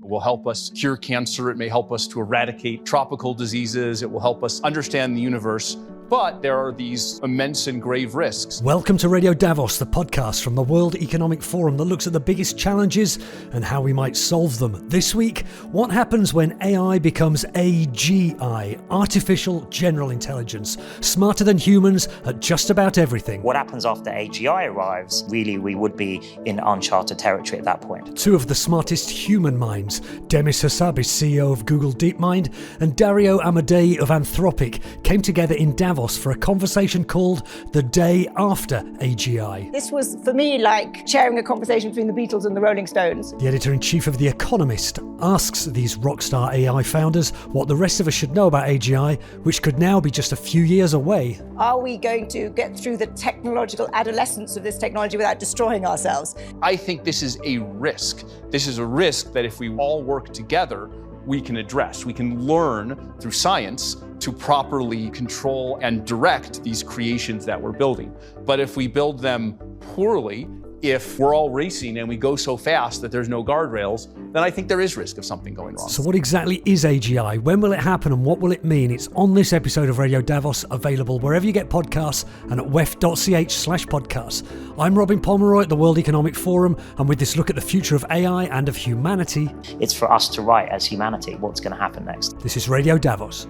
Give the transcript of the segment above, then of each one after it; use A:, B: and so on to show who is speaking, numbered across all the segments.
A: It will help us cure cancer. It may help us to eradicate tropical diseases. It will help us understand the universe. But there are these immense and grave risks.
B: Welcome to Radio Davos, the podcast from the World Economic Forum that looks at the biggest challenges and how we might solve them. This week, what happens when AI becomes AGI, Artificial General Intelligence, smarter than humans at just about everything.
C: What happens after AGI arrives? Really, we would be in uncharted territory at that point.
B: Two of the smartest human minds, Demis Hassabis, CEO of Google DeepMind, and Dario Amodei of Anthropic, came together in Davos for a conversation called The Day After AGI.
D: This was, for me, like sharing a conversation between the Beatles and the Rolling Stones.
B: The editor-in-chief of The Economist asks these rockstar AI founders what the rest of us should know about AGI, which could now be just a few years away.
D: Are we going to get through the technological adolescence of this technology without destroying ourselves?
A: I think this is a risk. This is a risk that if we all work together, we can address. We can learn through science to properly control and direct these creations that we're building. But if we build them poorly, if we're all racing and we go so fast that there's no guardrails, then I think there is risk of something going wrong.
B: So what exactly is AGI? When will it happen and what will it mean? It's on this episode of Radio Davos, available wherever you get podcasts and at wef.ch/podcasts. I'm Robin Pomeroy at the World Economic Forum, and with this look at the future of AI and of humanity,
C: it's for us to write as humanity what's going to happen next.
B: This is Radio Davos.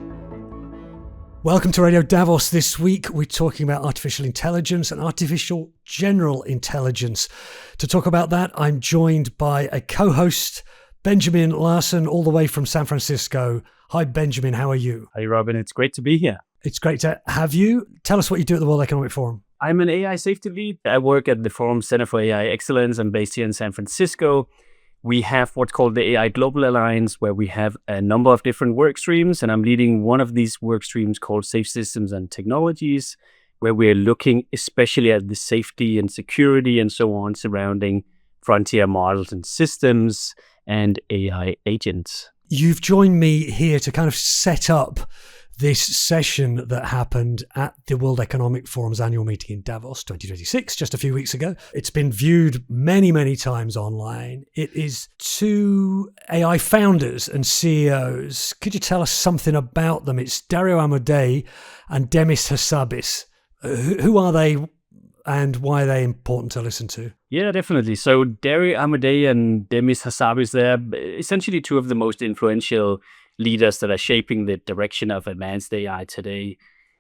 B: Welcome to Radio Davos. This week we're talking about artificial intelligence and artificial general intelligence. To talk about that, I'm joined by a co-host, Benjamin Larsen, all the way from San Francisco. Hi, Benjamin. How are you?
E: Hi, Robin. It's great to be here.
B: It's great to have you. Tell us what you do at the World Economic Forum.
E: I'm an AI safety lead. I work at the Forum's Center for AI Excellence. I'm based here in San Francisco. We have what's called the AI Global Alliance, where we have a number of different work streams, and I'm leading one of these work streams called Safe Systems and Technologies, where we're looking especially at the safety and security and so on surrounding frontier models and systems and AI agents.
B: You've joined me here to kind of set up this session that happened at the World Economic Forum's annual meeting in Davos 2026, just a few weeks ago. It's been viewed many, many times online. It is two AI founders and CEOs. Could you tell us something about them? It's Dario Amodei and Demis Hassabis. Who are they and why are they important to listen to?
E: Yeah, definitely. So Dario Amodei and Demis Hassabis, they're essentially two of the most influential leaders that are shaping the direction of advanced AI today.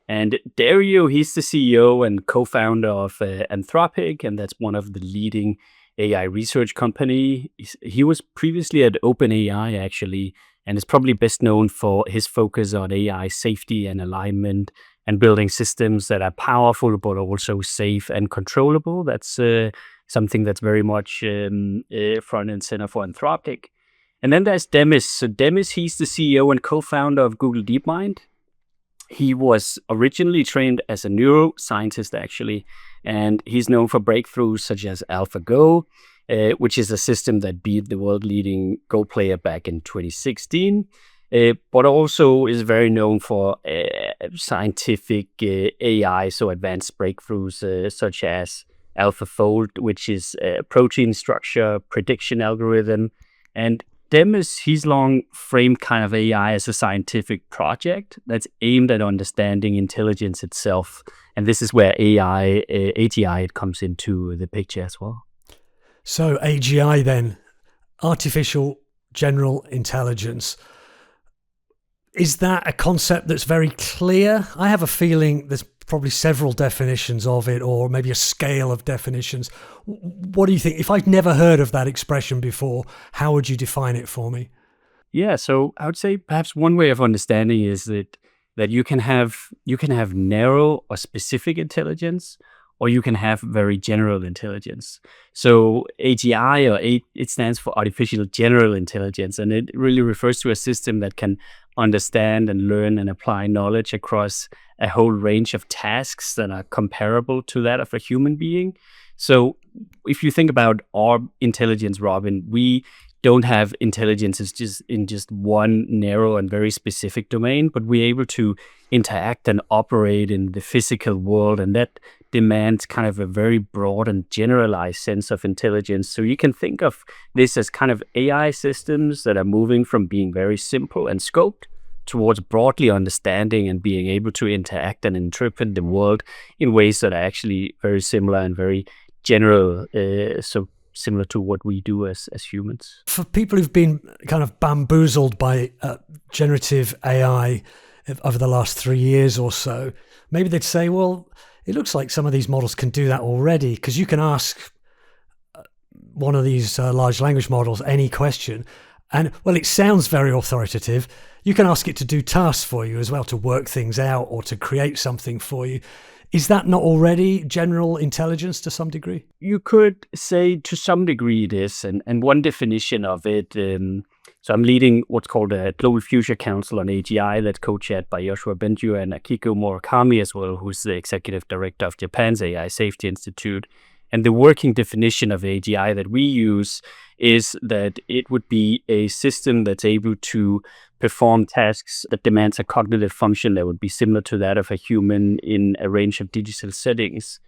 E: And Dario, he's the CEO and co-founder of Anthropic, and that's one of the leading AI research company. He was previously at OpenAI, actually, and is probably best known for his focus on AI safety and alignment and building systems that are powerful but also safe and controllable. That's something that's very much front and center for Anthropic. And then there's Demis. So Demis, he's the CEO and co-founder of Google DeepMind. He was originally trained as a neuroscientist, actually, and he's known for breakthroughs such as AlphaGo, which is a system that beat the world-leading Go player back in 2016, but also is very known for scientific AI, so advanced breakthroughs such as AlphaFold, which is a protein structure prediction algorithm. And Demis, he's long framed kind of AI as a scientific project that's aimed at understanding intelligence itself. And this is where AGI comes into the picture as well.
B: So AGI then, artificial general intelligence. Is that a concept that's very clear? I have a feeling there's probably several definitions of it, or maybe a scale of definitions. What do you think? If I'd never heard of that expression before, how would you define it for me?
E: Yeah, so I would say perhaps one way of understanding is that you can have narrow or specific intelligence, or you can have very general intelligence. So AGI, it stands for Artificial General Intelligence, and it really refers to a system that can understand and learn and apply knowledge across a whole range of tasks that are comparable to that of a human being. So if you think about our intelligence, Robin, we don't have intelligence in just one narrow and very specific domain, but we're able to interact and operate in the physical world, and that demands kind of a very broad and generalized sense of intelligence. So you can think of this as kind of AI systems that are moving from being very simple and scoped towards broadly understanding and being able to interact and interpret the world in ways that are actually very similar and very general, so similar to what we do as humans.
B: For people who've been kind of bamboozled by generative AI over the last 3 years or so, maybe they'd say, well, it looks like some of these models can do that already, because you can ask one of these large language models any question, and, well, it sounds very authoritative. You can ask it to do tasks for you as well, to work things out or to create something for you. Is that not already general intelligence to some degree?
E: You could say to some degree it is, and one definition of it, so I'm leading what's called a Global Future Council on AGI that's co-chaired by Yoshua Bengio and Akiko Murakami as well, who's the executive director of Japan's AI Safety Institute. And the working definition of AGI that we use is that it would be a system that's able to perform tasks that demands a cognitive function that would be similar to that of a human in a range of digital settings.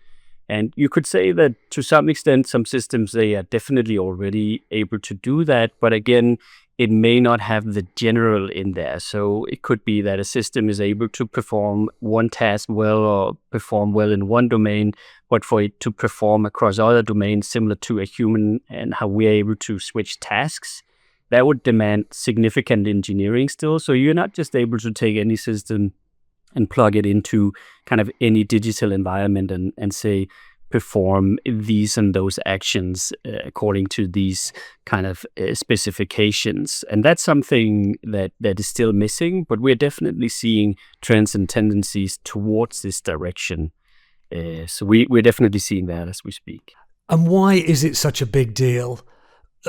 E: And you could say that to some extent, some systems, they are definitely already able to do that. But again, it may not have the general in there. So it could be that a system is able to perform one task well or perform well in one domain, but for it to perform across other domains similar to a human and how we are able to switch tasks, that would demand significant engineering still. So you're not just able to take any system and plug it into kind of any digital environment and say, perform these and those actions according to these kind of specifications. And that's something that is still missing, but we're definitely seeing trends and tendencies towards this direction. So we're definitely seeing that as we speak.
B: And why is it such a big deal?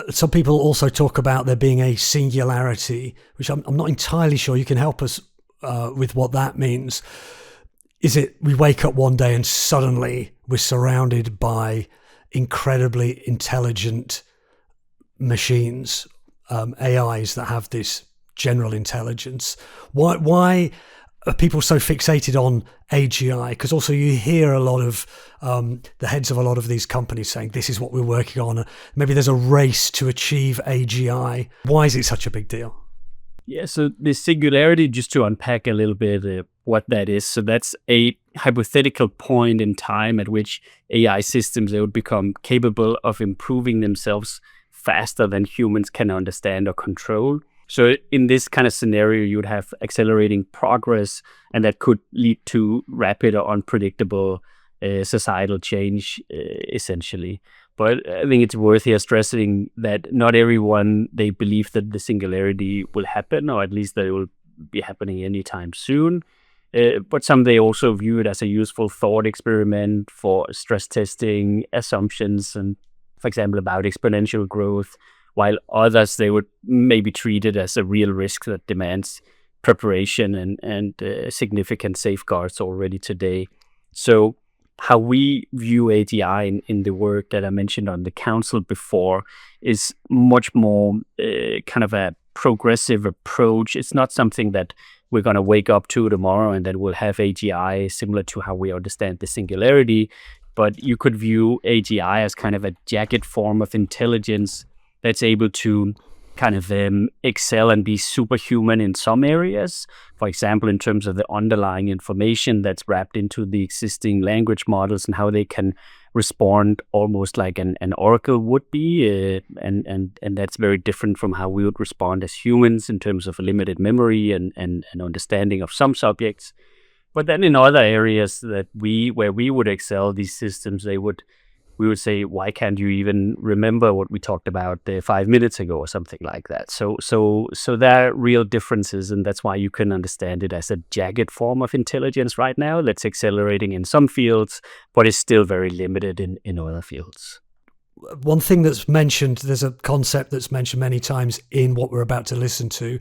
B: Some people also talk about there being a singularity, which I'm not entirely sure. You can help us with what that means. Is it we wake up one day and suddenly we're surrounded by incredibly intelligent machines, AIs that have this general intelligence? Why are people so fixated on AGI? Because also you hear a lot of the heads of a lot of these companies saying this is what we're working on. Maybe there's a race to achieve AGI. Why is it such a big deal?
E: Yeah, so the singularity, just to unpack a little bit what that is. So that's a hypothetical point in time at which AI systems, they would become capable of improving themselves faster than humans can understand or control. So in this kind of scenario, you would have accelerating progress, and that could lead to rapid or unpredictable societal change, essentially. But I think it's worth here stressing that not everyone, they believe that the singularity will happen, or at least that it will be happening anytime soon. But some, they also view it as a useful thought experiment for stress testing assumptions, and for example, about exponential growth, while others, they would maybe treat it as a real risk that demands preparation and significant safeguards already today. So how we view AGI in the work that I mentioned on the council before is much more kind of a progressive approach. It's not something that we're going to wake up to tomorrow and then we'll have AGI similar to how we understand the singularity. But you could view AGI as kind of a jagged form of intelligence that's able to kind of excel and be superhuman in some areas. For example, in terms of the underlying information that's wrapped into the existing language models and how they can respond almost like an oracle would be. And that's very different from how we would respond as humans in terms of a limited memory and understanding of some subjects. But then in other areas where we would excel, these systems, we would say, why can't you even remember what we talked about 5 minutes ago or something like that? So there are real differences, and that's why you can understand it as a jagged form of intelligence right now that's accelerating in some fields, but is still very limited in other fields.
B: One thing that's mentioned, there's a concept that's mentioned many times in what we're about to listen to.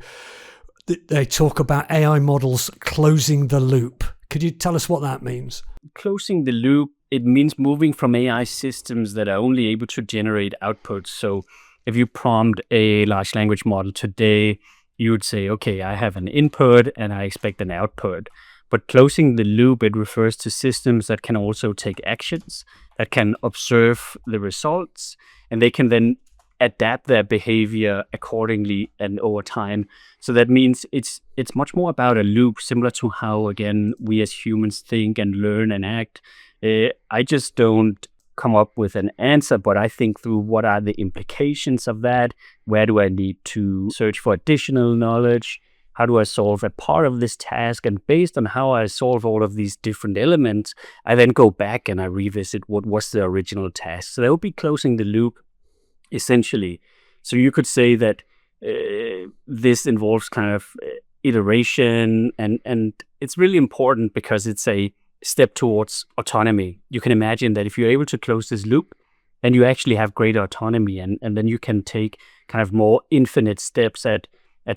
B: They talk about AI models closing the loop. Could you tell us what that means?
E: Closing the loop, it means moving from AI systems that are only able to generate outputs. So if you prompt a large language model today, you would say, okay, I have an input and I expect an output. But closing the loop, it refers to systems that can also take actions, that can observe the results, and they can then adapt their behavior accordingly and over time. So that means it's much more about a loop, similar to how, again, we as humans think and learn and act. I just don't come up with an answer, but I think through what are the implications of that? Where do I need to search for additional knowledge? How do I solve a part of this task? And based on how I solve all of these different elements, I then go back and I revisit what was the original task. So that would be closing the loop, essentially. So you could say that this involves kind of iteration, and it's really important because it's a step towards autonomy. You can imagine that if you're able to close this loop, then you actually have greater autonomy, and then you can take kind of more infinite steps at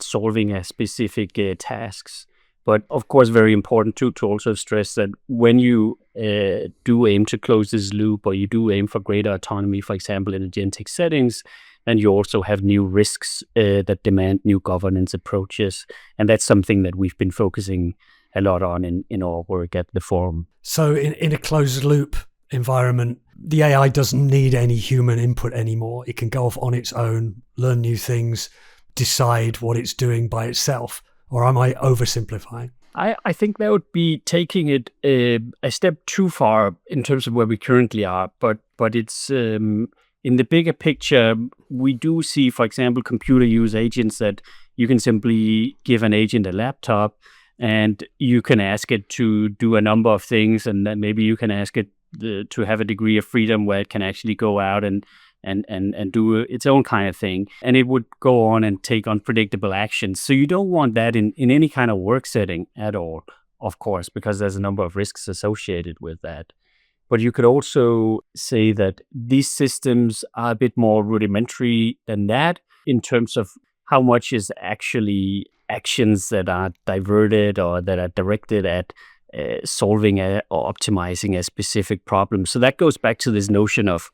E: solving a specific tasks. But of course, very important to also stress that when you do aim to close this loop, or you do aim for greater autonomy, for example, in agentic settings, then you also have new risks that demand new governance approaches. And that's something that we've been focusing a lot on in our work at the forum.
B: So in a closed loop environment, the AI doesn't need any human input anymore. It can go off on its own, learn new things, decide what it's doing by itself. Or am I oversimplifying?
E: I think that would be taking it a step too far in terms of where we currently are. But it's in the bigger picture, we do see, for example, computer use agents that you can simply give an agent a laptop and you can ask it to do a number of things, and then maybe you can ask it to have a degree of freedom where it can actually go out and do its own kind of thing. And it would go on and take unpredictable actions. So you don't want that in any kind of work setting at all, of course, because there's a number of risks associated with that. But you could also say that these systems are a bit more rudimentary than that in terms of how much is actually actions that are diverted or that are directed at solving or optimizing a specific problem. So that goes back to this notion of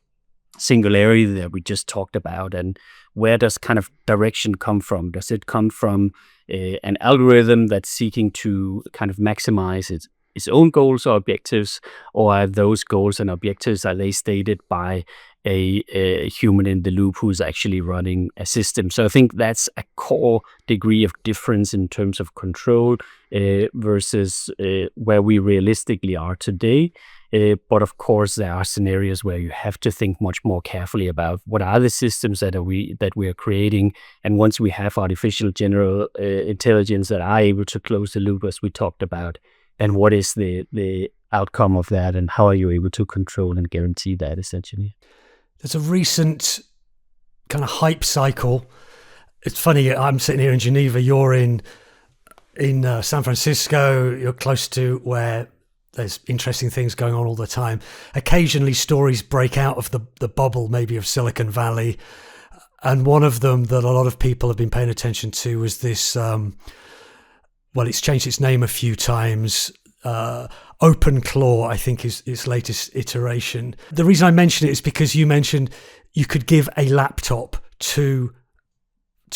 E: singularity that we just talked about, and where does kind of direction come from? Does it come from an algorithm that's seeking to kind of maximize its own goals or objectives, or are those goals and objectives, are they stated by a human in the loop who's actually running a system? So I think that's a core degree of difference in terms of control versus where we realistically are today. But of course, there are scenarios where you have to think much more carefully about what are the systems that we are creating. And once we have artificial general intelligence that are able to close the loop, as we talked about, then what is the outcome of that, and how are you able to control and guarantee that, essentially?
B: There's a recent kind of hype cycle. It's funny, I'm sitting here in Geneva, you're in San Francisco, you're close to where there's interesting things going on all the time. Occasionally stories break out of the bubble, maybe of Silicon Valley. And one of them that a lot of people have been paying attention to was this, it's changed its name a few times. OpenClaw, I think, is its latest iteration. The reason I mention it is because you mentioned you could give a laptop to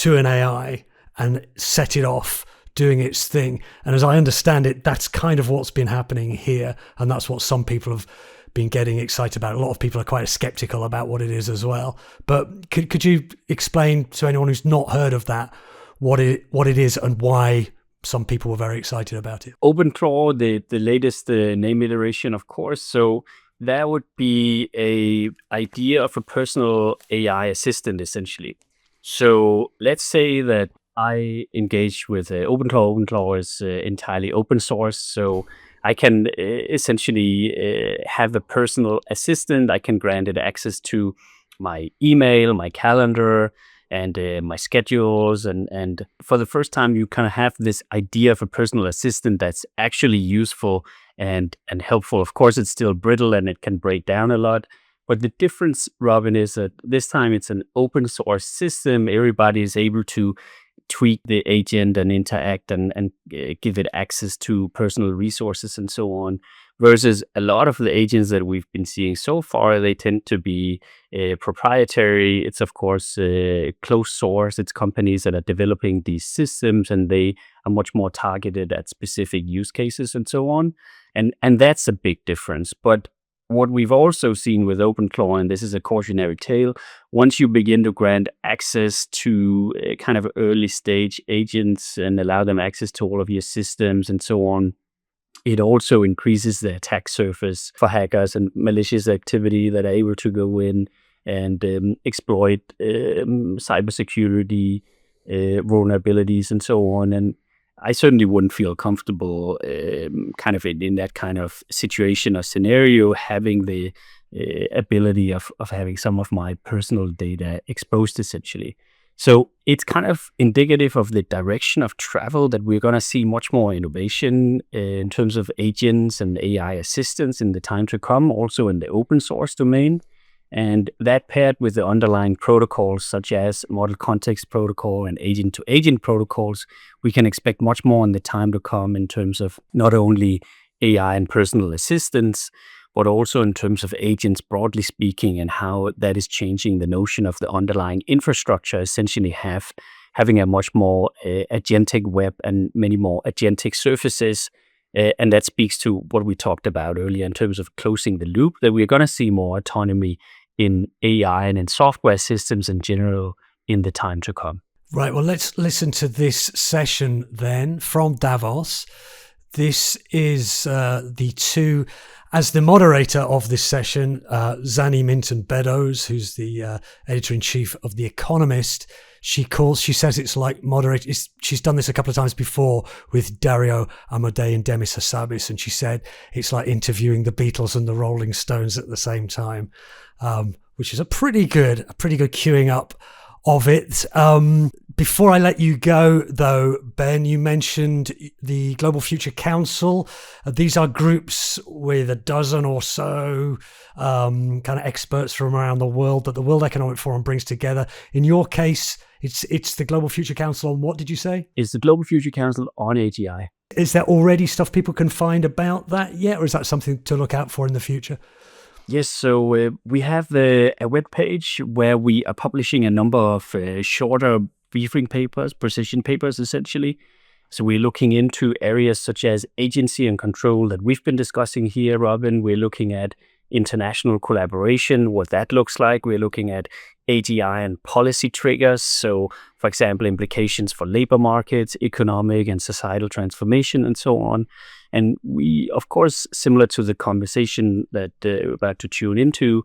B: an AI and set it off doing its thing. And as I understand it, that's kind of what's been happening here. And that's what some people have been getting excited about. A lot of people are quite skeptical about what it is as well. But could you explain to anyone who's not heard of that what it is and why some people were very excited about it?
E: OpenClaw, the latest name iteration, of course. So that would be a idea of a personal AI assistant, essentially. So let's say that I engage with OpenClaw. OpenClaw is entirely open source, so I can essentially have a personal assistant. I can grant it access to my email, my calendar, and my schedules. And for the first time, you kind of have this idea of a personal assistant that's actually useful and helpful. Of course, it's still brittle and it can break down a lot. But the difference, Robin, is that this time it's an open source system. Everybody is able to tweak the agent and interact and give it access to personal resources and so on. versus a lot of the agents that we've been seeing so far, they tend to be proprietary. It's, of course, closed source. It's companies that are developing these systems, and they are much more targeted at specific use cases and so on. And that's a big difference. But what we've also seen with OpenClaw, and this is a cautionary tale, once you begin to grant access to kind of early stage agents and allow them access to all of your systems and so on, it also increases the attack surface for hackers and malicious activity that are able to go in and exploit cybersecurity vulnerabilities and so on. And I certainly wouldn't feel comfortable kind of in that kind of situation or scenario, having the ability of having some of my personal data exposed, essentially. So it's kind of indicative of the direction of travel, that we're going to see much more innovation in terms of agents and AI assistants in the time to come, also in the open source domain. And that paired with the underlying protocols such as model context protocol and agent-to-agent protocols, we can expect much more in the time to come in terms of not only AI and personal assistance, but also in terms of agents broadly speaking, and how that is changing the notion of the underlying infrastructure, essentially having a much more agentic web and many more agentic surfaces. And that speaks to what we talked about earlier in terms of closing the loop, that we're going to see more autonomy in AI and in software systems in general in the time to come.
B: Right, well, let's listen to this session then from Davos. This is the two, as the moderator of this session, Zanny Minton Beddoes, who's the editor-in-chief of The Economist. She says it's like moderating. She's done this a couple of times before with Dario Amodei and Demis Hassabis, and she said it's like interviewing the Beatles and the Rolling Stones at the same time, which is a pretty good queuing up of it. Before I let you go, though, Ben, you mentioned the Global Future Council. These are groups with a dozen or so kind of experts from around the world that the World Economic Forum brings together. In your case, it's the Global Future Council on what did you say?
E: It's the Global Future Council on AGI.
B: Is there already stuff people can find about that yet, or is that something to look out for in the future?
E: Yes, so we have a web page where we are publishing a number of shorter briefing papers, precision papers, essentially. So we're looking into areas such as agency and control that we've been discussing here, Robin. We're looking at international collaboration, what that looks like. We're looking at AGI and policy triggers. So, for example, implications for labor markets, economic and societal transformation, and so on. And we, of course, similar to the conversation that we're about to tune into,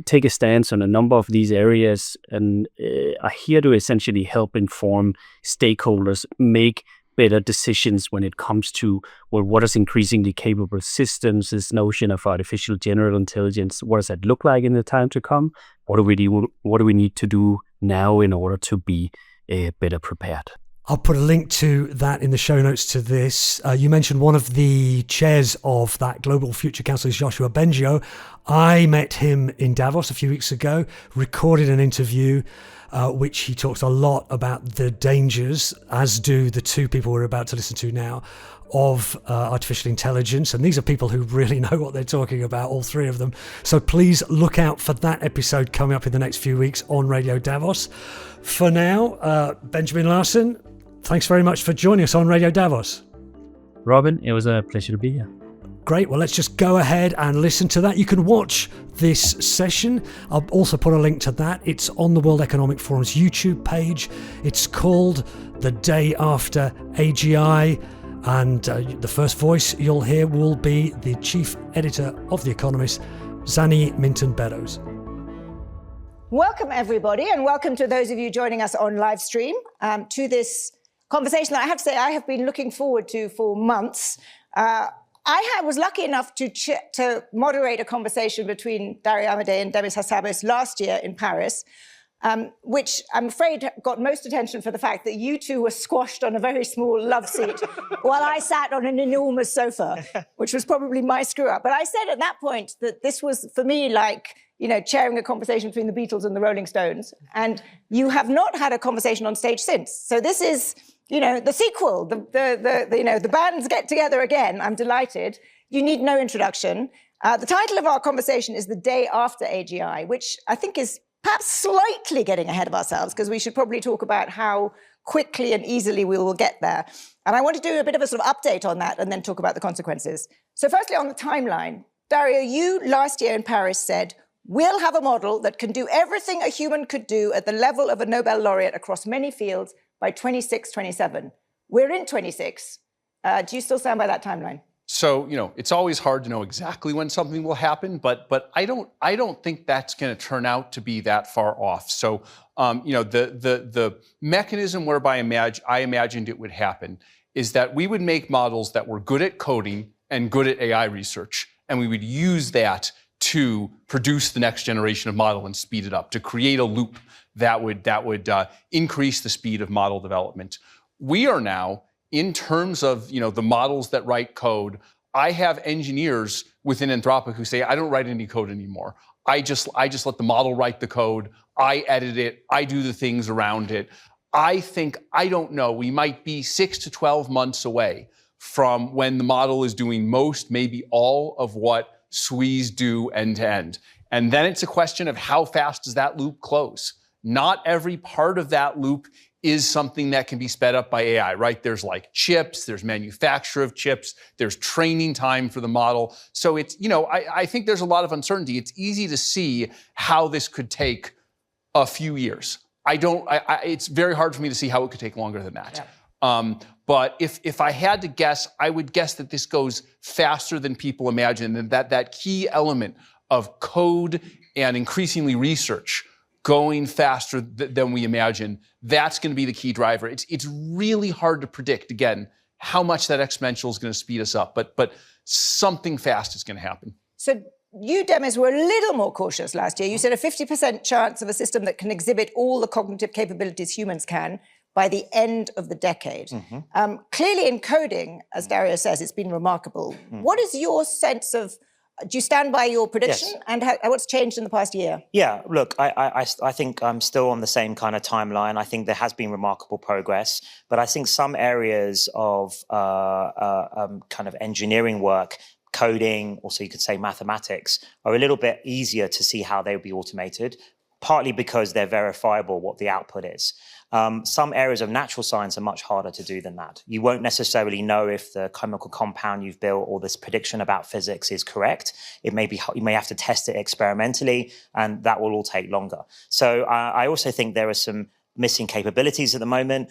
E: take a stance on a number of these areas and are here to essentially help inform stakeholders make better decisions when it comes to, well, what is increasingly capable systems, this notion of artificial general intelligence, what does that look like in the time to come? What do we need to do now in order to be better prepared?
B: I'll put a link to that in the show notes to this. You mentioned one of the chairs of that Global Future Council is Joshua Bengio. I met him in Davos a few weeks ago, recorded an interview, which he talks a lot about the dangers, as do the two people we're about to listen to now, of artificial intelligence. And these are people who really know what they're talking about, all three of them. So please look out for that episode coming up in the next few weeks on Radio Davos. For now, Benjamin Larsen, thanks very much for joining us on Radio Davos.
E: Robin, it was a pleasure to be here.
B: Great. Well, let's just go ahead and listen to that. You can watch this session. I'll also put a link to that. It's on the World Economic Forum's YouTube page. It's called The Day After AGI. And the first voice you'll hear will be the chief editor of The Economist, Zanny Minton Beddoes.
D: Welcome, everybody, and welcome to those of you joining us on live stream to this conversation that I have to say I have been looking forward to for months. I was lucky enough to moderate a conversation between Dario Amodei and Demis Hassabis last year in Paris, which I'm afraid got most attention for the fact that you two were squashed on a very small love seat while I sat on an enormous sofa, which was probably my screw up. But I said at that point that this was, for me, like, you know, chairing a conversation between the Beatles and the Rolling Stones. And you have not had a conversation on stage since. So this is, you know, the sequel, the bands get together again. I'm delighted. you need no introduction. The title of our conversation is The Day After AGI, which I think is perhaps slightly getting ahead of ourselves, because we should probably talk about how quickly and easily we will get there. And I want to do a bit of a sort of update on that and then talk about the consequences. So firstly, on the timeline, Dario, you last year in Paris said, we'll have a model that can do everything a human could do at the level of a Nobel laureate across many fields by 26, 27. We're in 26. Do you still stand by that timeline?
A: So, it's always hard to know exactly when something will happen, but I don't think that's going to turn out to be that far off. So, the mechanism whereby I imagined it would happen is that we would make models that were good at coding and good at AI research, and we would use that to produce the next generation of model and speed it up, to create a loop that would increase the speed of model development. We are now, in terms of the models that write code, I have engineers within Anthropic who say, I don't write any code anymore. I just let the model write the code. I edit it. I do the things around it. I don't know, we might be 6 to 12 months away from when the model is doing most, maybe all of what SWEs do end to end. And then it's a question of how fast does that loop close? Not every part of that loop is something that can be sped up by AI, right? There's like chips, there's manufacture of chips, there's training time for the model. So it's, I think there's a lot of uncertainty. It's easy to see how this could take a few years. It's very hard for me to see how it could take longer than that. Yeah. But if I had to guess, I would guess that this goes faster than people imagine, and that key element of code and increasingly research going faster than we imagine, that's going to be the key driver. It's really hard to predict, again, how much that exponential is going to speed us up, but something fast is going to happen.
D: So you, Demis, were a little more cautious last year. You said a 50% chance of a system that can exhibit all the cognitive capabilities humans can by the end of the decade. Mm-hmm. Clearly in coding, as Dario says, it's been remarkable. Mm-hmm. What is your sense of, do you stand by your prediction? Yes. And what's changed in the past year?
C: Yeah, look, I think I'm still on the same kind of timeline. I think there has been remarkable progress, but I think some areas of kind of engineering work, coding, also you could say mathematics, are a little bit easier to see how they would be automated, partly because they're verifiable what the output is. Some areas of natural science are much harder to do than that. You won't necessarily know if the chemical compound you've built or this prediction about physics is correct. You may have to test it experimentally, and that will all take longer. So I also think there are some missing capabilities at the moment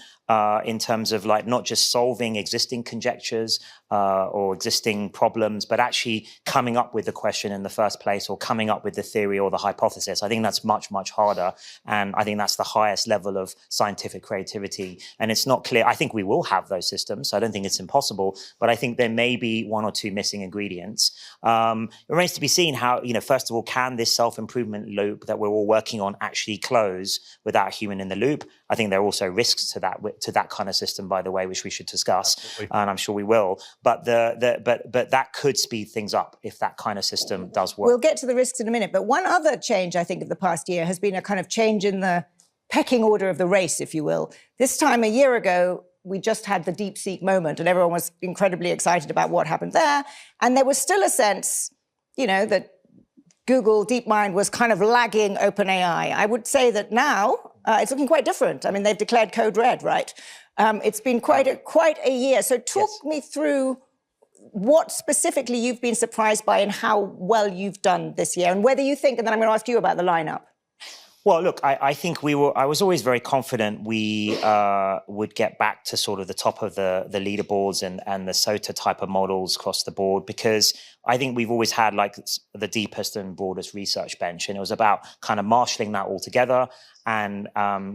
C: in terms of like not just solving existing conjectures or existing problems, but actually coming up with the question in the first place or coming up with the theory or the hypothesis. I think that's much, much harder. And I think that's the highest level of scientific creativity. And it's not clear. I think we will have those systems. So I don't think it's impossible, but I think there may be one or two missing ingredients. It remains to be seen how, first of all, can this self-improvement loop that we're all working on actually close without a human in the loop? I think there are also risks to that kind of system, by the way, which we should discuss, absolutely, and I'm sure we will. But but that could speed things up if that kind of system does work.
D: We'll get to the risks in a minute. But one other change, I think, of the past year has been a kind of change in the pecking order of the race, if you will. This time a year ago, we just had the DeepSeek moment, and everyone was incredibly excited about what happened there. And there was still a sense, that Google DeepMind was kind of lagging OpenAI. I would say that now it's looking quite different. I mean, they've declared code red, right? It's been quite a year. So talk me through what specifically you've been surprised by and how well you've done this year, and whether you think, and then I'm going to ask you about the lineup.
C: Well, look, I think I was always very confident we would get back to sort of the top of the leaderboards and the SOTA type of models across the board, because I think we've always had like the deepest and broadest research bench. And it was about kind of marshalling that all together and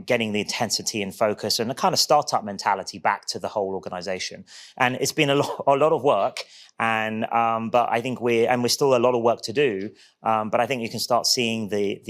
C: getting the intensity and focus and the kind of startup mentality back to the whole organization. And it's been a lot of work. And but I think we're still a lot of work to do. But I think you can start seeing the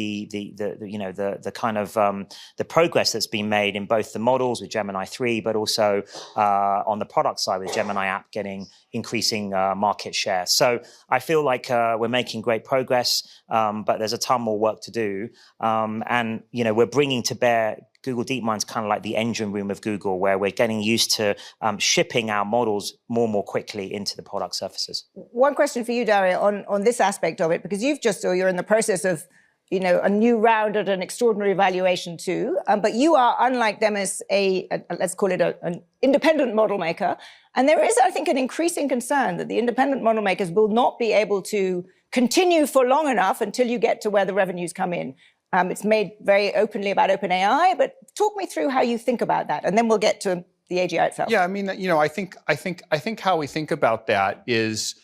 C: kind of the progress that's been made in both the models with Gemini 3, but also on the product side with Gemini app getting increasing market share. So I feel like we're making great progress, but there's a ton more work to do. And we're bringing to bear Google DeepMind's kind of like the engine room of Google, where we're getting used to shipping our models more and more quickly into the product surfaces.
D: One question for you, Dario, on this aspect of it, because you're in the process of, a new round at an extraordinary valuation too. But you are, unlike Demis, let's call it an independent model maker. And there is, I think, an increasing concern that the independent model makers will not be able to continue for long enough until you get to where the revenues come in. It's made very openly about OpenAI, but talk me through how you think about that, and then we'll get to the AGI itself.
A: Yeah, I mean, I think how we think about that is,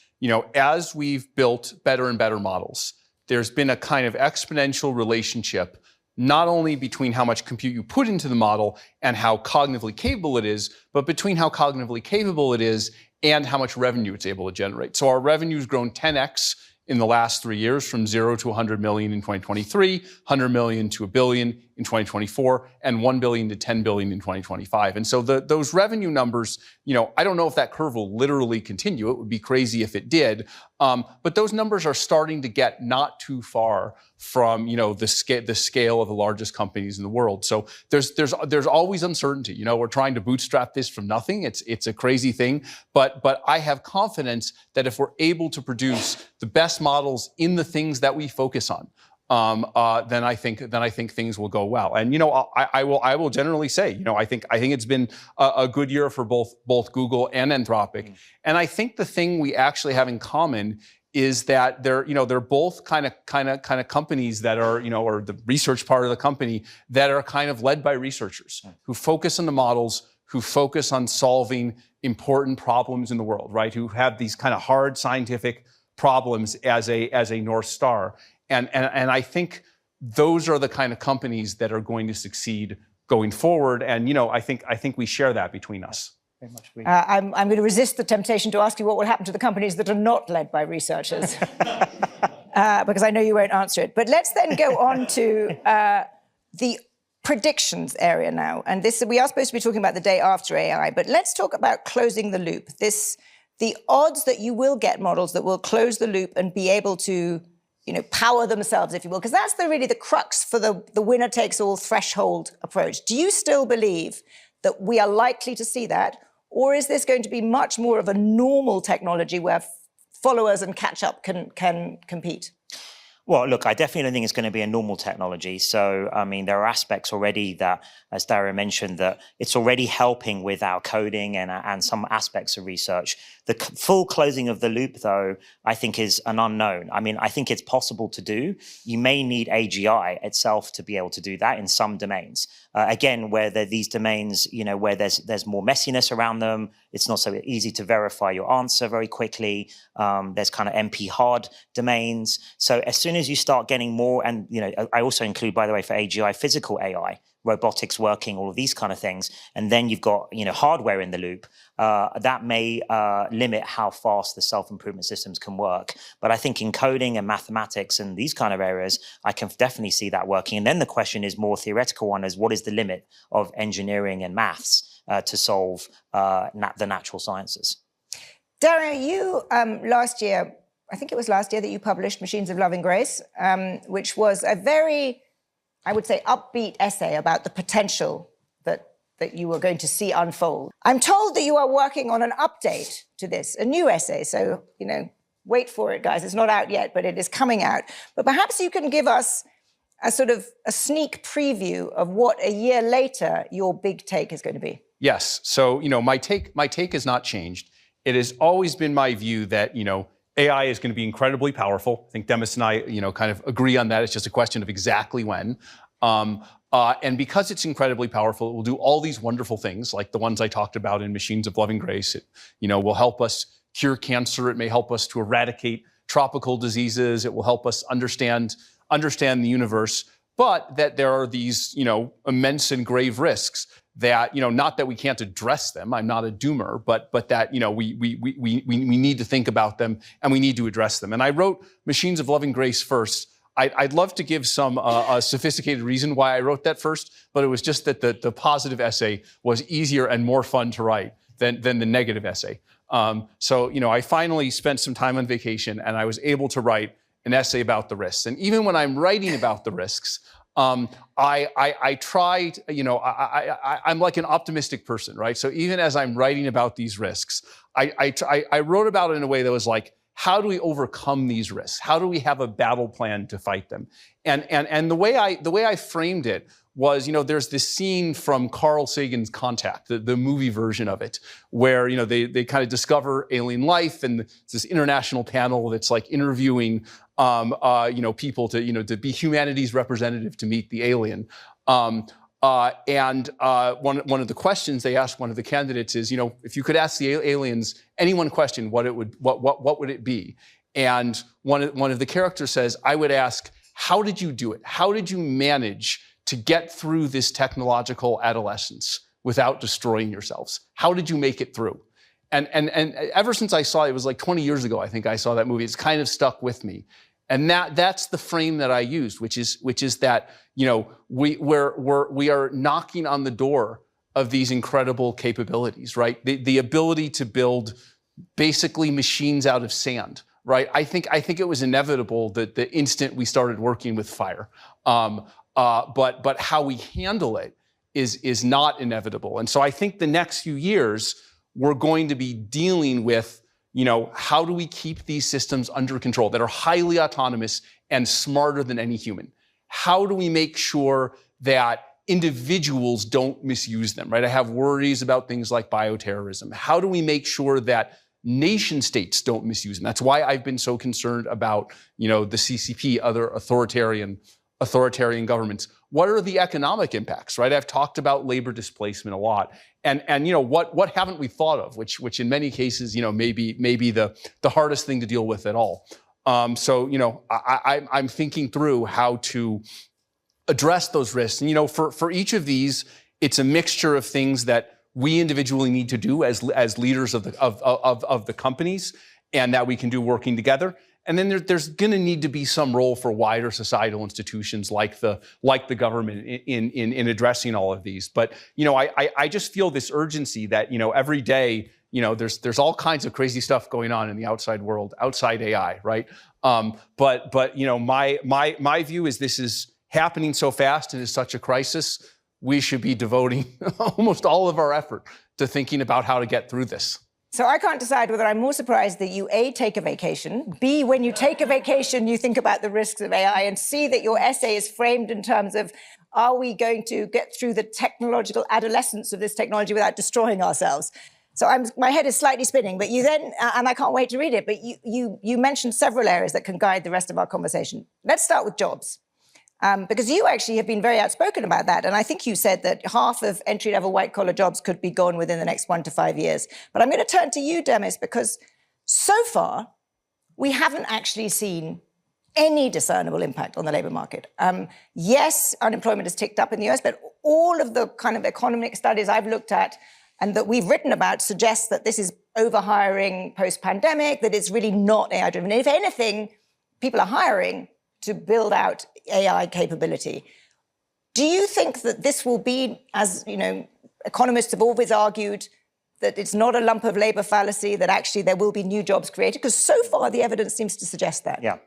A: as we've built better and better models, there's been a kind of exponential relationship, not only between how much compute you put into the model and how cognitively capable it is, but between how cognitively capable it is and how much revenue it's able to generate. So our revenue's grown 10x in the last 3 years, from 0 to 100 million in 2023, 100 million to 1 billion in 2024, and 1 billion to 10 billion in 2025. And so those revenue numbers, I don't know if that curve will literally continue. It would be crazy if it did. But those numbers are starting to get not too far from, the scale of the largest companies in the world. So there's always uncertainty. We're trying to bootstrap this from nothing. It's a crazy thing. But I have confidence that if we're able to produce the best models in the things that we focus on, then I think things will go well. And I will generally say, I think it's been a good year for both Google and Anthropic. And I think the thing we actually have in common is that they're both kind of companies that are, or the research part of the company that are kind of led by researchers who focus on the models, who focus on solving important problems in the world, right? Who have these kind of hard scientific problems as a North Star. And I think those are the kind of companies that are going to succeed going forward. And I think we share that between us.
C: Very much agree.
D: I'm going to resist the temptation to ask you what will happen to the companies that are not led by researchers, because I know you won't answer it. But let's then go on to the predictions area now. And we are supposed to be talking about the day after AI, but let's talk about closing the loop. The odds that you will get models that will close the loop and be able to power themselves, if you will, because that's really the crux for the winner-takes-all threshold approach. Do you still believe that we are likely to see that, or is this going to be much more of a normal technology where followers and catch-up can compete?
C: Well, look, I definitely don't think it's going to be a normal technology. So, I mean, there are aspects already that, as Dario mentioned, that it's already helping with our coding and some aspects of research. The full closing of the loop, though, I think is an unknown. I mean, I think it's possible to do. You may need AGI itself to be able to do that in some domains. Again, where these domains, where there's more messiness around them, it's not so easy to verify your answer very quickly. There's kind of NP hard domains. So as soon as you start getting more, and I also include, by the way, for AGI, physical AI, robotics working, all of these kind of things, and then you've got hardware in the loop, that may limit how fast the self-improvement systems can work. But I think in coding and mathematics and these kind of areas, I can definitely see that working. And then the question is more theoretical one, is what is the limit of engineering and maths to solve the natural sciences?
D: Dario, you last year, I think it was last year, that you published Machines of Loving Grace, which was a very, I would say, upbeat essay about the potential that you were going to see unfold. I'm told that you are working on an update to this, a new essay. So, wait for it, guys. It's not out yet, but it is coming out. But perhaps you can give us a sort of a sneak preview of what a year later your big take is going to be.
A: Yes. So, my take has not changed. It has always been my view that, AI is going to be incredibly powerful. I think Demis and I, kind of agree on that. It's just a question of exactly when. And because it's incredibly powerful, it will do all these wonderful things, like the ones I talked about in Machines of Loving Grace. It, will help us cure cancer. It may help us to eradicate tropical diseases. It will help us understand the universe. But that there are these, immense and grave risks that, not that we can't address them. I'm not a doomer, but that, we need to think about them and we need to address them. And I wrote Machines of Loving Grace first. I'd love to give some a sophisticated reason why I wrote that first, but it was just that the positive essay was easier and more fun to write than the negative essay. So, I finally spent some time on vacation and I was able to write an essay about the risks. And even when I'm writing about the risks, I tried, I'm like an optimistic person, right? So even as I'm writing about these risks, I wrote about it in a way that was like, how do we overcome these risks? How do we have a battle plan to fight them? And the way I framed it was, there's this scene from Carl Sagan's Contact, the movie version of it, where, they kind of discover alien life, and it's this international panel that's like interviewing, people to be humanity's representative to meet the alien. One of the questions they asked one of the candidates is, if you could ask the aliens any one question, what would it be? And one of the characters says, I would ask, how did you do it? How did you manage to get through this technological adolescence without destroying yourselves? How did you make it through? And ever since I saw it, it was like 20 years ago, I think I saw that movie. It's kind of stuck with me. And that's the frame that I used, which is that, we are knocking on the door of these incredible capabilities, right? The ability to build basically machines out of sand, right? I think it was inevitable that the instant we started working with fire. But how we handle it is not inevitable. And so I think the next few years, we're going to be dealing with, how do we keep these systems under control that are highly autonomous and smarter than any human? How do we make sure that individuals don't misuse them, right? I have worries about things like bioterrorism. How do we make sure that nation states don't misuse them? That's why I've been so concerned about, the CCP, other authoritarian governments. What are the economic impacts, right? I've talked about labor displacement a lot. And what haven't we thought of, which in many cases, may be the hardest thing to deal with at all. So I'm thinking through how to address those risks. And for each of these, it's a mixture of things that we individually need to do as leaders of the companies, and that we can do working together. And then there's going to need to be some role for wider societal institutions like the government in addressing all of these. But I just feel this urgency that every day there's all kinds of crazy stuff going on in the outside world, outside AI, right? But my view is this is happening so fast and is such a crisis. We should be devoting almost all of our effort to thinking about how to get through this.
D: So I can't decide whether I'm more surprised that you, A, take a vacation, B, when you take a vacation, you think about the risks of AI, and C, that your essay is framed in terms of, are we going to get through the technological adolescence of this technology without destroying ourselves? So my head is slightly spinning, but you then, and I can't wait to read it, but you mentioned several areas that can guide the rest of our conversation. Let's start with jobs. Because you actually have been very outspoken about that. And I think you said that half of entry-level white-collar jobs could be gone within the next 1 to 5 years. But I'm going to turn to you, Demis, because so far, we haven't actually seen any discernible impact on the labor market. Yes, unemployment has ticked up in the US, but all of the kind of economic studies I've looked at and that we've written about suggest that this is overhiring post-pandemic, that it's really not AI-driven. And if anything, people are hiring to build out AI capability. Do you think that this will be, as economists have always argued, that it's not a lump of labor fallacy, that actually there will be new jobs created? Because so far the evidence seems to suggest that.
C: Yeah.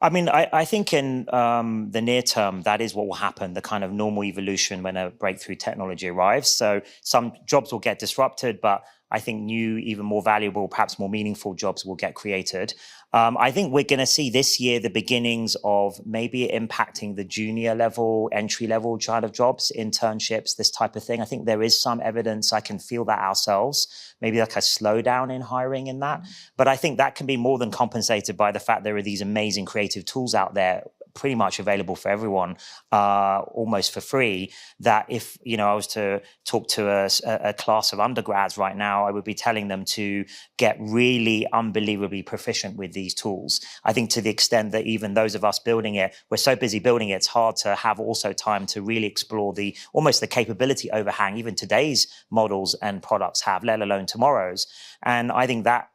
C: I mean, I think in the near term, that is what will happen, the kind of normal evolution when a breakthrough technology arrives. So some jobs will get disrupted, but I think new, even more valuable, perhaps more meaningful jobs will get created. I think we're going to see this year the beginnings of maybe impacting the junior level, entry level kind of jobs, internships, this type of thing. I think there is some evidence, I can feel that ourselves, maybe like a slowdown in hiring in that. But I think that can be more than compensated by the fact there are these amazing creative tools out there, pretty much available for everyone, almost for free, that if I was to talk to a class of undergrads right now, I would be telling them to get really unbelievably proficient with these tools. I think to the extent that even those of us building it, we're so busy building it, it's hard to have also time to really explore almost the capability overhang even today's models and products have, let alone tomorrow's. And I think that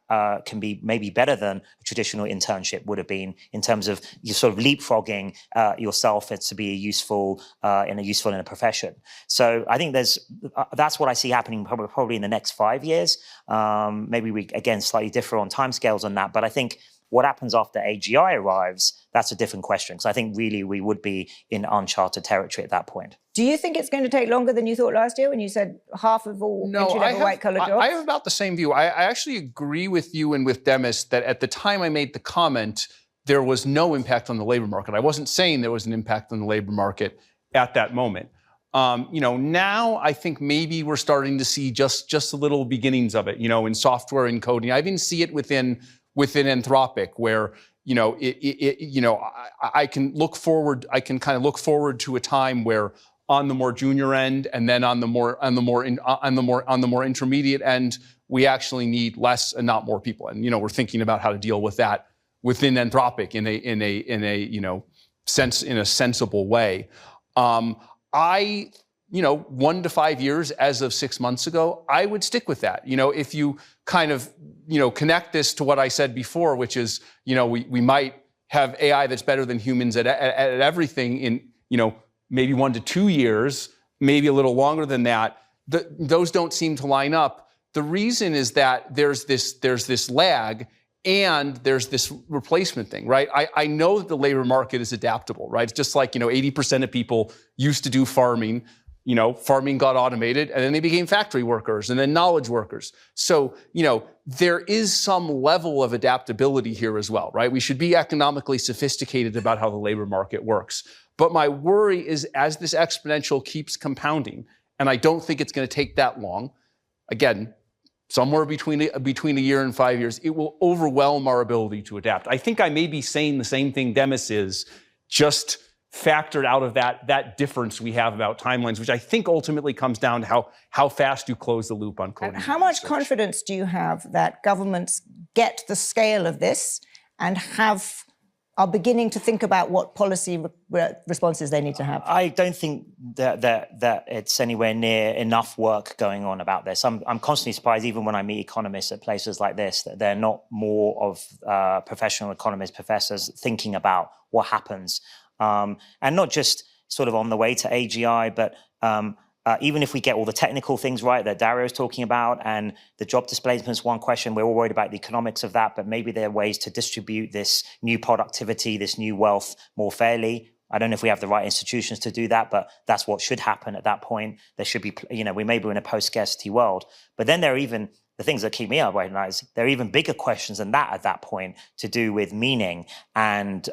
C: can be maybe better than a traditional internship would have been in terms of you sort of leapfrogging yourself to be useful in a profession. So I think that's what I see happening probably in the next 5 years. Maybe we, again, slightly differ on timescales on that, but I think What happens after AGI arrives? That's a different question, because I think really we would be in uncharted territory at that point.
D: Do you think it's going to take longer than you thought last year when you said half of all entry-level white-collar jobs?
A: I have about the same view. I actually agree with you and with Demis that at the time I made the comment, there was no impact on the labor market. I wasn't saying there was an impact on the labor market at that moment. Now I think maybe we're starting to see just the little beginnings of it, in software and coding. I even see it within Anthropic, where I can look forward. I can kind of look forward to a time where on the more junior end, and then on the more intermediate end, we actually need less and not more people. And we're thinking about how to deal with that within Anthropic in a sensible way. 1 to 5 years as of 6 months ago, I would stick with that. If you kind of, connect this to what I said before, which is, we might have AI that's better than humans at everything in, maybe 1 to 2 years, maybe a little longer than that. Those don't seem to line up. The reason is that there's this lag, and there's this replacement thing, right? I know that the labor market is adaptable, right? It's just like, 80% of people used to do farming. Farming got automated, and then they became factory workers and then knowledge workers. So, there is some level of adaptability here as well, right? We should be economically sophisticated about how the labor market works. But my worry is, as this exponential keeps compounding, and I don't think it's going to take that long, again, somewhere between a year and 5 years, it will overwhelm our ability to adapt. I think I may be saying the same thing Demis is, just factored out of that difference we have about timelines, which I think ultimately comes down to how fast you close the loop on coding.
D: And how much confidence do you have that governments get the scale of this and are beginning to think about what policy responses they need to have?
C: I don't think that it's anywhere near enough work going on about this. I'm constantly surprised, even when I meet economists at places like this, that they're not more of professional economists, professors thinking about what happens. And not just sort of on the way to AGI, but even if we get all the technical things right that Dario's talking about, and the job displacement is one question, we're all worried about the economics of that, but maybe there are ways to distribute this new productivity, this new wealth more fairly. I don't know if we have the right institutions to do that, but that's what should happen at that point. There should be, we may be in a post-scarcity world, but then there are even the things that keep me up right now is there are even bigger questions than that at that point, to do with meaning and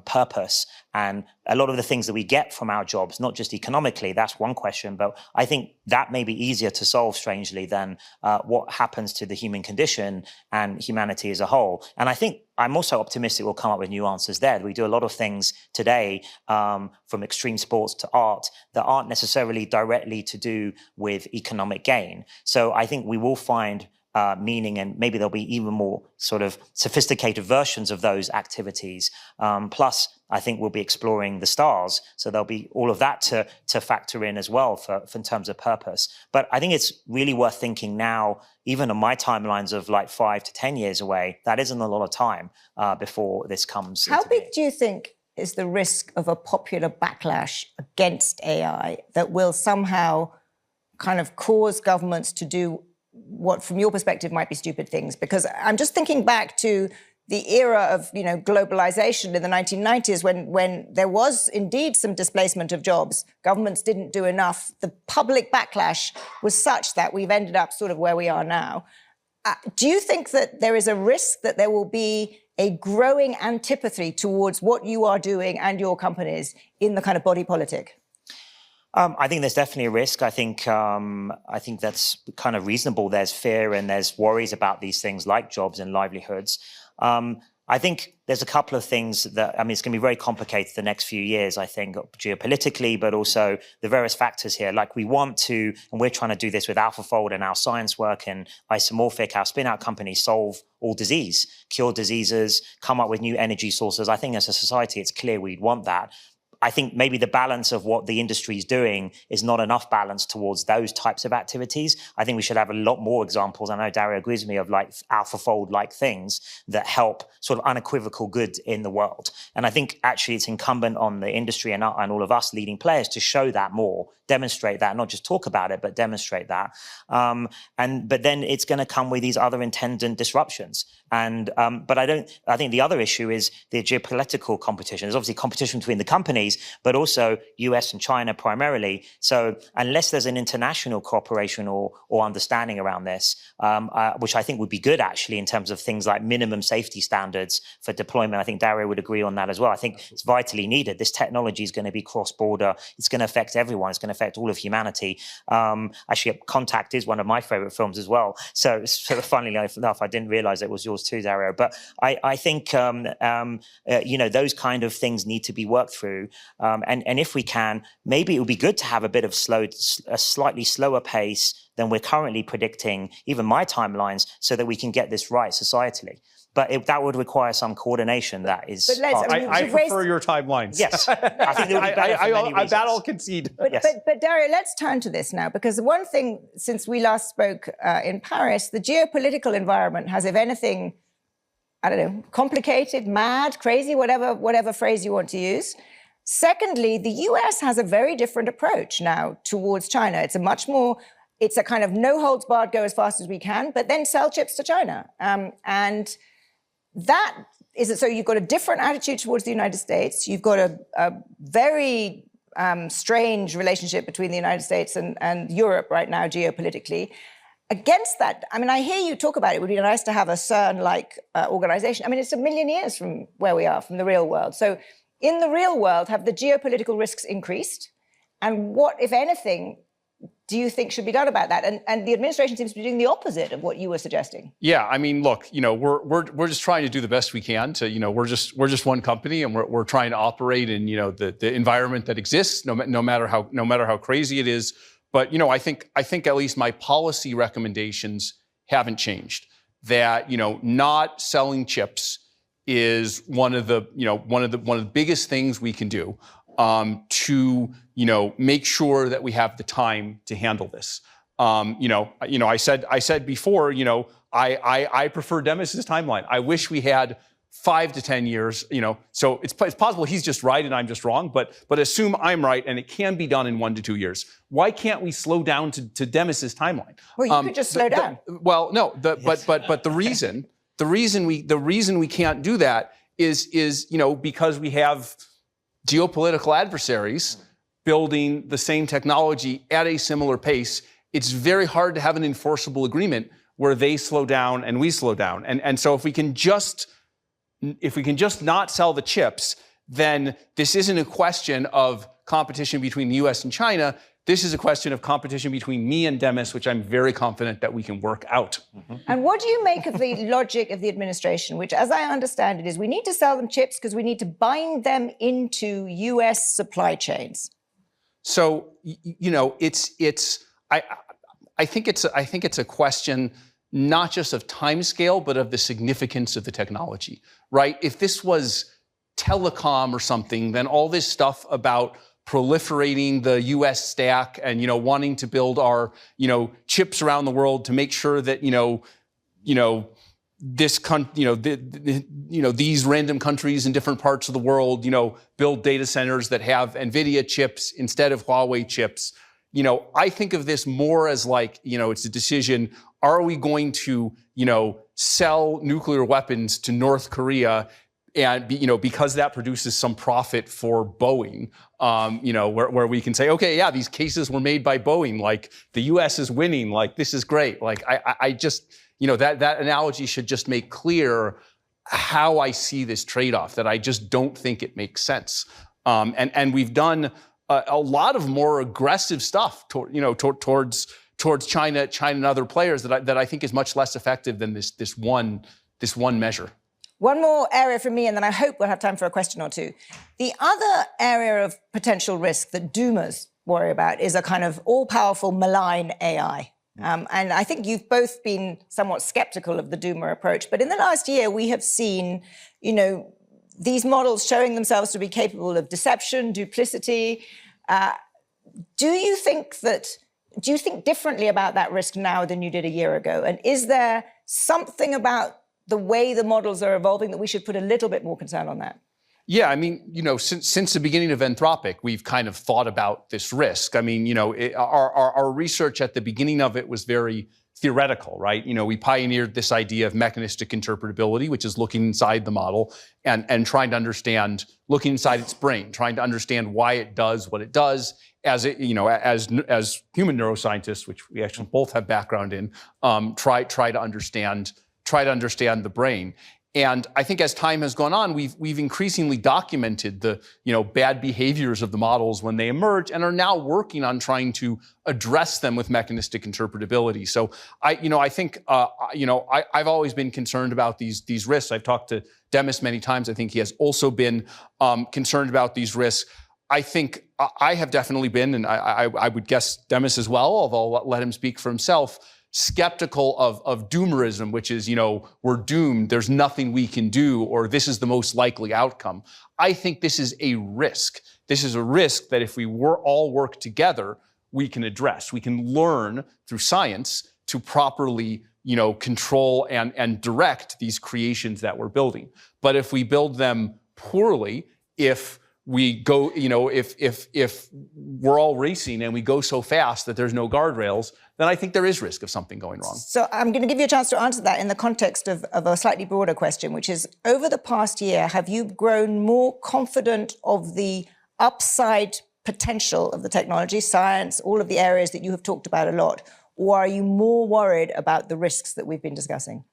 C: purpose, and a lot of the things that we get from our jobs, not just economically. That's one question, but I think that may be easier to solve, strangely, than what happens to the human condition and humanity as a whole. And I think I'm also optimistic we'll come up with new answers there. We do a lot of things today, from extreme sports to art, that aren't necessarily directly to do with economic gain. So I think we will find meaning, and maybe there'll be even more sort of sophisticated versions of those activities. Plus, I think we'll be exploring the stars, so there'll be all of that to factor in as well for in terms of purpose. But I think it's really worth thinking now, even on my timelines of like 5 to 10 years away, that isn't a lot of time before this comes.
D: How big do you think is the risk of a popular backlash against AI that will somehow kind of cause governments to do what, from your perspective, might be stupid things? Because I'm just thinking back to the era of, globalization in the 1990s, when there was indeed some displacement of jobs. Governments didn't do enough. The public backlash was such that we've ended up sort of where we are now. Do you think that there is a risk that there will be a growing antipathy towards what you are doing and your companies in the kind of body politic?
C: I think there's definitely a risk. I think that's kind of reasonable. There's fear and there's worries about these things like jobs and livelihoods. I think there's a couple of things that, it's going to be very complicated the next few years, I think, geopolitically, but also the various factors here. Like, we want to, and we're trying to do this with AlphaFold and our science work, and Isomorphic, our spin-out company, solve all disease, cure diseases, come up with new energy sources. I think as a society, it's clear we'd want that. I think maybe the balance of what the industry is doing is not enough balance towards those types of activities. I think we should have a lot more examples. I know Dario agrees with me of like AlphaFold-like things that help sort of unequivocal good in the world. And I think actually it's incumbent on the industry and all of us leading players to show that more, demonstrate that, not just talk about it, but demonstrate that. But then it's going to come with these other attendant disruptions. But I think the other issue is the geopolitical competition. There's obviously competition between the companies, but also US and China primarily. So unless there's an international cooperation or understanding around this, which I think would be good actually in terms of things like minimum safety standards for deployment, I think Dario would agree on that as well. I think it's vitally needed. This technology is going to be cross-border. It's going to affect everyone. It's going to affect all of humanity. Actually, Contact is one of my favorite films as well. So sort of funnily enough, I didn't realize it was yours too, Dario. But I think, those kind of things need to be worked through. And if we can, maybe it would be good to have a bit of a slightly slower pace than we're currently predicting, even my timelines, so that we can get this right societally. But that would require some coordination. That is.
D: But
A: I prefer your timelines.
C: Yes, I think it would be better for many reasons.
A: That I'll concede.
D: But Dario, let's turn to this now, because the one thing since we last spoke in Paris, the geopolitical environment has, if anything, I don't know, complicated, mad, crazy, whatever phrase you want to use. Secondly, the US has a very different approach now towards China. It's a kind of no holds barred, go as fast as we can, but then sell chips to China. And that is it. So you've got a different attitude towards the United States. You've got a very strange relationship between the United States and Europe right now, geopolitically. Against that, I mean, I hear you talk about it would be nice to have a CERN-like organization. I mean, it's a million years from where we are, from the real world. So in the real world, have the geopolitical risks increased? And what, if anything, do you think should be done about that? And the administration seems to be doing the opposite of what you were suggesting.
A: Yeah, I mean, look, we're just trying to do the best we can to, we're just one company, and we're trying to operate in, the environment that exists, no matter how crazy it is. But, I think at least my policy recommendations haven't changed. That, not selling chips is one of the biggest things we can do to make sure that we have the time to handle this. I said before, I prefer Demis's timeline. I wish we had 5 to 10 years. So it's possible he's just right and I'm just wrong. But assume I'm right and it can be done in 1 to 2 years. Why can't we slow down to Demis's timeline?
D: Well, you could just slow down.
A: But the reason we can't do that is because we have geopolitical adversaries building the same technology at a similar pace. It's very hard to have an enforceable agreement where they slow down and we slow down. And so if we can just not sell the chips, then this isn't a question of competition between the US and China. This is a question of competition between me and Demis, which I'm very confident that we can work out. Mm-hmm.
D: And what do you make of the logic of the administration, which, as I understand it, is we need to sell them chips because we need to bind them into US supply chains?
A: So, I think it's a question not just of time scale, but of the significance of the technology, right? If this was telecom or something, then all this stuff about proliferating the U.S. stack and wanting to build our chips around the world to make sure that these random countries in different parts of the world build data centers that have NVIDIA chips instead of Huawei chips. I think of this more as like it's a decision: are we going to sell nuclear weapons to North Korea? And because that produces some profit for Boeing, where we can say, okay, yeah, these cases were made by Boeing. Like the U.S. is winning. Like this is great. Like I just, that analogy should just make clear how I see this trade-off. That I just don't think it makes sense. And we've done a lot of more aggressive stuff towards China and other players that I think is much less effective than this one measure.
D: One more area from me, and then I hope we'll have time for a question or two. The other area of potential risk that doomers worry about is a kind of all-powerful, malign AI. And I think you've both been somewhat skeptical of the doomer approach. But in the last year, we have seen, these models showing themselves to be capable of deception, duplicity. Do you think differently about that risk now than you did a year ago? And is there something about the way the models are evolving that we should put a little bit more concern on that?
A: Yeah, I mean, since the beginning of Anthropic, we've kind of thought about this risk. I mean, our research at the beginning of it was very theoretical, right? We pioneered this idea of mechanistic interpretability, which is looking inside the model and trying to understand, looking inside its brain, trying to understand why it does what it does. As human neuroscientists, which we actually both have background in, try to understand the brain. And I think as time has gone on, we've increasingly documented the bad behaviors of the models when they emerge, and are now working on trying to address them with mechanistic interpretability. So I think I've always been concerned about these risks. I've talked to Demis many times. I think he has also been concerned about these risks. I think I have definitely been, and I would guess Demis as well, although I'll let him speak for himself, skeptical of doomerism, which is, we're doomed, there's nothing we can do, or this is the most likely outcome. I think this is a risk. This is a risk that if we all work together, we can address. We can learn through science to properly, control and direct these creations that we're building. But if we build them poorly, if we go, if we're all racing and we go so fast that there's no guardrails, then I think there is risk of something going wrong.
D: So I'm going to give you a chance to answer that in the context of a slightly broader question, which is, over the past year, have you grown more confident of the upside potential of the technology, science, all of the areas that you have talked about a lot, or are you more worried about the risks that we've been discussing?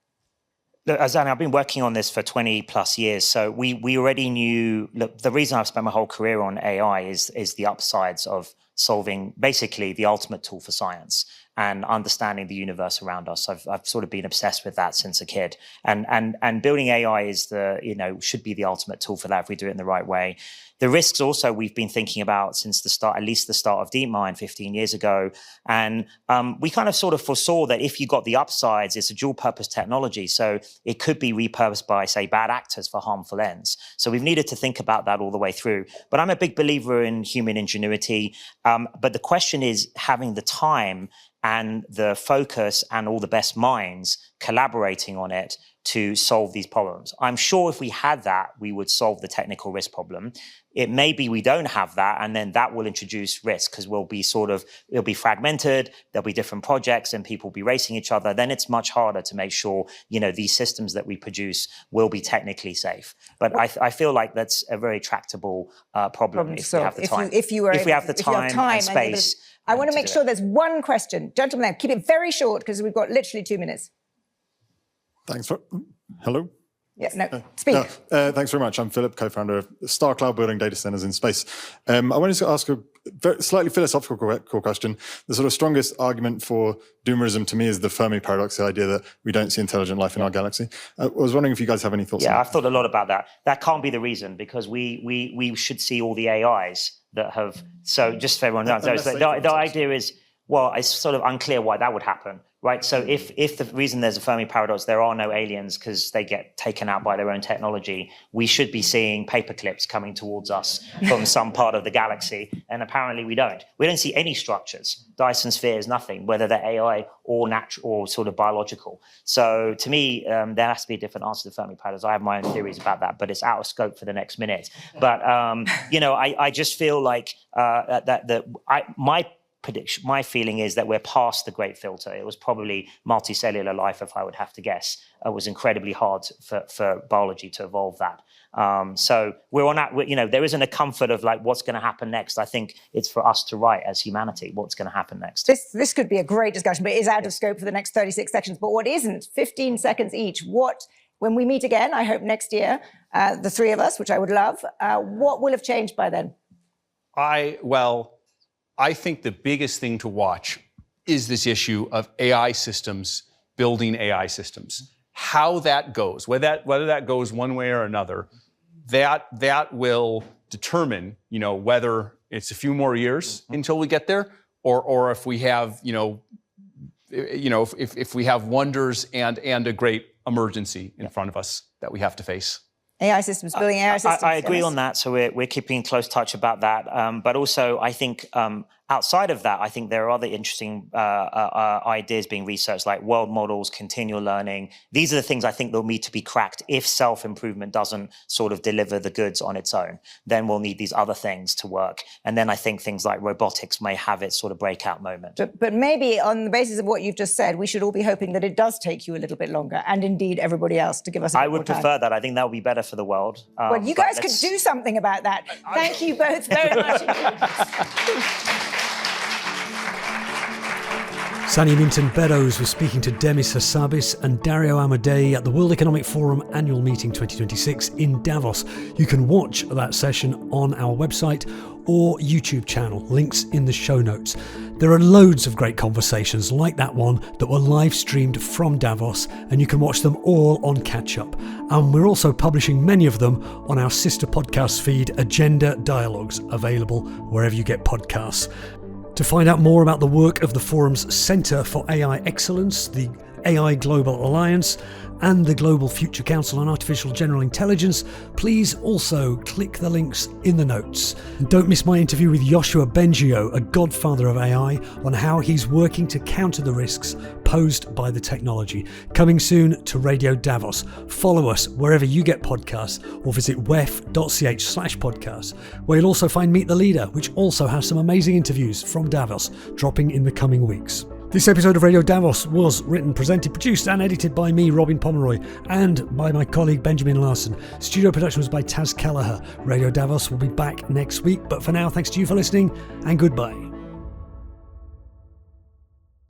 C: Look, Zanny, I've been working on this for 20 plus years. So we already knew, look, the reason I've spent my whole career on AI is the upsides of solving basically the ultimate tool for science and understanding the universe around us. I've sort of been obsessed with that since a kid. And building AI is should be the ultimate tool for that if we do it in the right way. The risks also we've been thinking about since the start, at least the start of DeepMind 15 years ago. And we kind of sort of foresaw that if you got the upsides, it's a dual purpose technology. So it could be repurposed by, say, bad actors for harmful ends. So we've needed to think about that all the way through. But I'm a big believer in human ingenuity. But the question is having the time and the focus and all the best minds collaborating on it to solve these problems. I'm sure if we had that, we would solve the technical risk problem. It may be we don't have that, and then that will introduce risk because it'll be fragmented, there'll be different projects and people will be racing each other. Then it's much harder to make sure, these systems that we produce will be technically safe. But I feel like that's a very tractable problem if we have the time.
D: If we have the time
C: and space.
D: I want to make sure there's one question. Gentlemen, keep it very short because we've got literally 2 minutes.
F: Thanks for, hello?
D: Yeah, no, speak.
F: Thanks very much. I'm Philip, co-founder of Star Cloud Building Data Centers in Space. I wanted to ask a slightly philosophical question. The sort of strongest argument for doomerism to me is the Fermi Paradox, the idea that we don't see intelligent life in our galaxy. I was wondering if you guys have any thoughts on that.
C: Yeah, I've thought a lot about that. That can't be the reason because we should see all the AIs that have, so just for everyone knows, the idea is, well, it's sort of unclear why that would happen, right? So if the reason there's a Fermi paradox, there are no aliens because they get taken out by their own technology, we should be seeing paperclips coming towards us from some part of the galaxy, and apparently we don't. We don't see any structures. Dyson spheres, nothing, whether they're AI or natural or sort of biological. So to me, there has to be a different answer to the Fermi paradox. I have my own theories about that, but it's out of scope for the next minute. But I just feel like my feeling is that we're past the great filter. It was probably multicellular life, if I would have to guess. It was incredibly hard for biology to evolve that. So we're on that, there isn't a comfort of like what's going to happen next. I think it's for us to write as humanity what's going to happen next.
D: This could be a great discussion, but it is out of scope for the next 36 seconds. But what isn't, 15 seconds each, when we meet again, I hope next year, the three of us, which I would love, what will have changed by then?
A: I think the biggest thing to watch is this issue of AI systems building AI systems. How that goes, whether that goes one way or another, that will determine, whether it's a few more years until we get there, or if we have, if we have wonders and a great emergency in front of us that we have to face.
D: AI systems, building AI systems.
C: I agree on that. So we're keeping in close touch about that. But also, I think outside of that, I think there are other interesting ideas being researched, like world models, continual learning. These are the things I think they'll need to be cracked if self-improvement doesn't sort of deliver the goods on its own. Then we'll need these other things to work. And then I think things like robotics may have its sort of breakout moment.
D: But maybe on the basis of what you've just said, we should all be hoping that it does take you a little bit longer, and indeed everybody else, to give us a bit more time.
C: I would prefer that. I think that would be better for the world.
D: Well, you guys could do something about that. Thank you both very much.
B: Zanny Minton Beddoes was speaking to Demis Hassabis and Dario Amodei at the World Economic Forum Annual Meeting 2026 in Davos. You can watch that session on our website or YouTube channel, links in the show notes. There are loads of great conversations like that one that were live streamed from Davos, and you can watch them all on Catch Up. And we're also publishing many of them on our sister podcast feed, Agenda Dialogues, available wherever you get podcasts. To find out more about the work of the Forum's Centre for AI Excellence, the AI Global Alliance, and the Global Future Council on Artificial General Intelligence, please also click the links in the notes. And don't miss my interview with Yoshua Bengio, a godfather of AI, on how he's working to counter the risks posed by the technology. Coming soon to Radio Davos. Follow us wherever you get podcasts, or visit wef.ch/podcast, where you'll also find Meet the Leader, which also has some amazing interviews from Davos dropping in the coming weeks. This episode of Radio Davos was written, presented, produced and edited by me, Robin Pomeroy, and by my colleague Benjamin Larsen. Studio production was by Taz Kelleher. Radio Davos will be back next week, but for now, thanks to you for listening, and goodbye.